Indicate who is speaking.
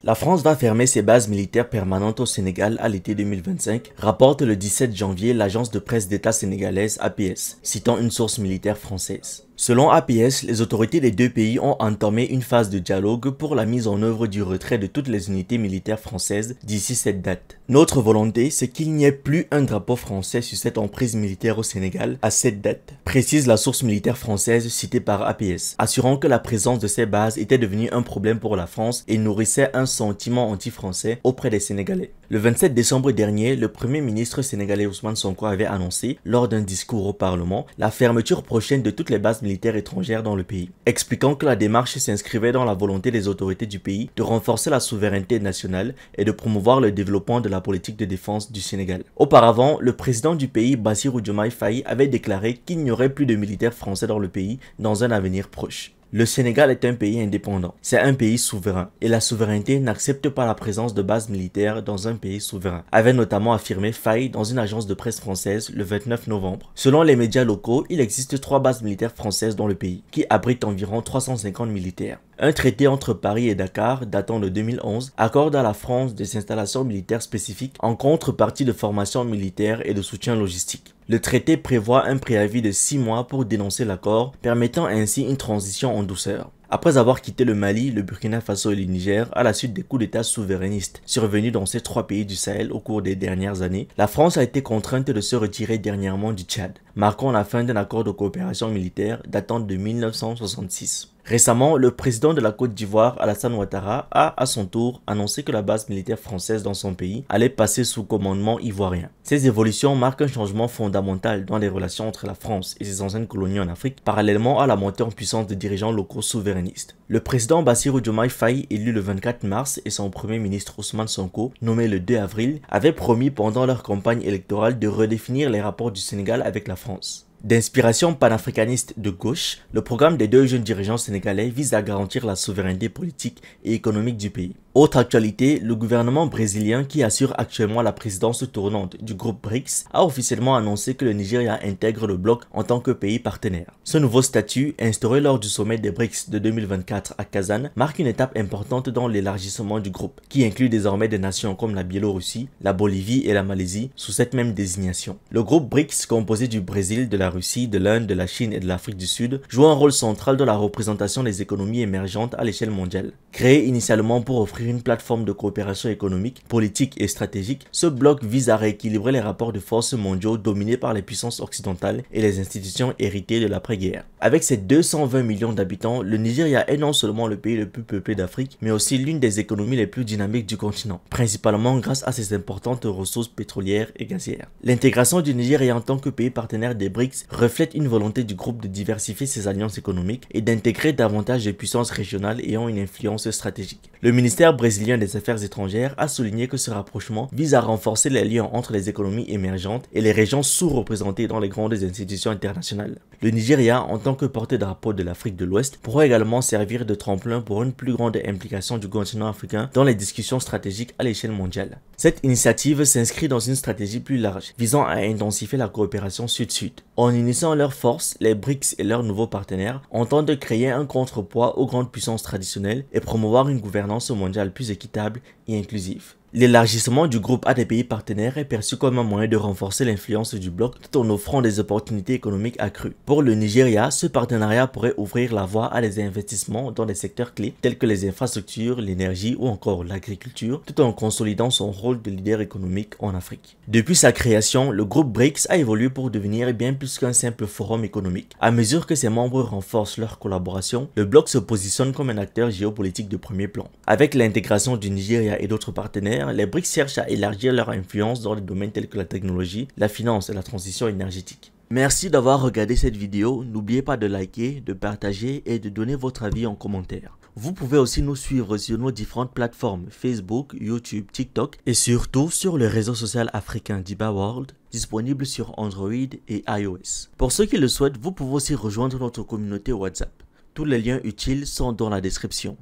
Speaker 1: La France va fermer ses bases militaires permanentes au Sénégal à l'été 2025, rapporte le 17 janvier l'agence de presse d'État sénégalaise APS, citant une source militaire française. Selon APS, les autorités des deux pays ont entamé une phase de dialogue pour la mise en œuvre du retrait de toutes les unités militaires françaises d'ici cette date. Notre volonté, c'est qu'il n'y ait plus un drapeau français sur cette emprise militaire au Sénégal à cette date, précise la source militaire française citée par APS, assurant que la présence de ces bases était devenue un problème pour la France et nourrissait un sentiment anti-français auprès des Sénégalais. Le 27 décembre dernier, le premier ministre sénégalais Ousmane Sonko avait annoncé, lors d'un discours au Parlement, la fermeture prochaine de toutes les bases militaires étrangères dans le pays, expliquant que la démarche s'inscrivait dans la volonté des autorités du pays de renforcer la souveraineté nationale et de promouvoir le développement de la politique de défense du Sénégal. Auparavant, le président du pays, Bassirou Diomaye Faye, avait déclaré qu'il n'y aurait plus de militaires français dans le pays dans un avenir proche. Le Sénégal est un pays indépendant, c'est un pays souverain, et la souveraineté n'accepte pas la présence de bases militaires dans un pays souverain, avait notamment affirmé Faye dans une agence de presse française le 29 novembre. Selon les médias locaux, il existe 3 bases militaires françaises dans le pays, qui abritent environ 350 militaires. Un traité entre Paris et Dakar, datant de 2011, accorde à la France des installations militaires spécifiques en contrepartie de formation militaire et de soutien logistique. Le traité prévoit un préavis de 6 mois pour dénoncer l'accord, permettant ainsi une transition en douceur. Après avoir quitté le Mali, le Burkina Faso et le Niger à la suite des coups d'État souverainistes survenus dans ces 3 pays du Sahel au cours des dernières années, la France a été contrainte de se retirer dernièrement du Tchad, marquant la fin d'un accord de coopération militaire datant de 1966. Récemment, le président de la Côte d'Ivoire, Alassane Ouattara, a à son tour annoncé que la base militaire française dans son pays allait passer sous commandement ivoirien. Ces évolutions marquent un changement fondamental dans les relations entre la France et ses anciennes colonies en Afrique, parallèlement à la montée en puissance de dirigeants locaux souverainistes. Le président Bassirou Diomaye Faye, élu le 24 mars, et son premier ministre Ousmane Sonko, nommé le 2 avril, avaient promis pendant leur campagne électorale de redéfinir les rapports du Sénégal avec la France. D'inspiration panafricaniste de gauche, le programme des 2 jeunes dirigeants sénégalais vise à garantir la souveraineté politique et économique du pays. Autre actualité, le gouvernement brésilien qui assure actuellement la présidence tournante du groupe BRICS a officiellement annoncé que le Nigeria intègre le bloc en tant que pays partenaire. Ce nouveau statut, instauré lors du sommet des BRICS de 2024 à Kazan, marque une étape importante dans l'élargissement du groupe, qui inclut désormais des nations comme la Biélorussie, la Bolivie et la Malaisie sous cette même désignation. Le groupe BRICS, composé du Brésil, de la Russie, de l'Inde, de la Chine et de l'Afrique du Sud, joue un rôle central dans la représentation des économies émergentes à l'échelle mondiale. Créé initialement pour offrir une plateforme de coopération économique, politique et stratégique, ce bloc vise à rééquilibrer les rapports de force mondiaux dominés par les puissances occidentales et les institutions héritées de l'après-guerre. Avec ses 220 millions d'habitants, le Nigeria est non seulement le pays le plus peuplé d'Afrique, mais aussi l'une des économies les plus dynamiques du continent, principalement grâce à ses importantes ressources pétrolières et gazières. L'intégration du Nigeria en tant que pays partenaire des BRICS reflète une volonté du groupe de diversifier ses alliances économiques et d'intégrer davantage de puissances régionales ayant une influence stratégique. Le ministère brésilien des Affaires étrangères a souligné que ce rapprochement vise à renforcer les liens entre les économies émergentes et les régions sous-représentées dans les grandes institutions internationales. Le Nigeria, en tant que porte-drapeau de l'Afrique de l'Ouest, pourrait également servir de tremplin pour une plus grande implication du continent africain dans les discussions stratégiques à l'échelle mondiale. Cette initiative s'inscrit dans une stratégie plus large, visant à intensifier la coopération sud-sud. En unissant leurs forces, les BRICS et leurs nouveaux partenaires entendent créer un contrepoids aux grandes puissances traditionnelles et promouvoir une gouvernance mondiale plus équitable et inclusive. L'élargissement du groupe à des pays partenaires est perçu comme un moyen de renforcer l'influence du bloc tout en offrant des opportunités économiques accrues. Pour le Nigeria, ce partenariat pourrait ouvrir la voie à des investissements dans des secteurs clés tels que les infrastructures, l'énergie ou encore l'agriculture, tout en consolidant son rôle de leader économique en Afrique. Depuis sa création, le groupe BRICS a évolué pour devenir bien plus qu'un simple forum économique. À mesure que ses membres renforcent leur collaboration, le bloc se positionne comme un acteur géopolitique de premier plan. Avec l'intégration du Nigeria et d'autres partenaires, les BRICS cherchent à élargir leur influence dans des domaines tels que la technologie, la finance et la transition énergétique. Merci d'avoir regardé cette vidéo, n'oubliez pas de liker, de partager et de donner votre avis en commentaire. Vous pouvez aussi nous suivre sur nos différentes plateformes Facebook, YouTube, TikTok et surtout sur le réseau social africain d'Iba World, disponible sur Android et iOS. Pour ceux qui le souhaitent, vous pouvez aussi rejoindre notre communauté WhatsApp. Tous les liens utiles sont dans la description.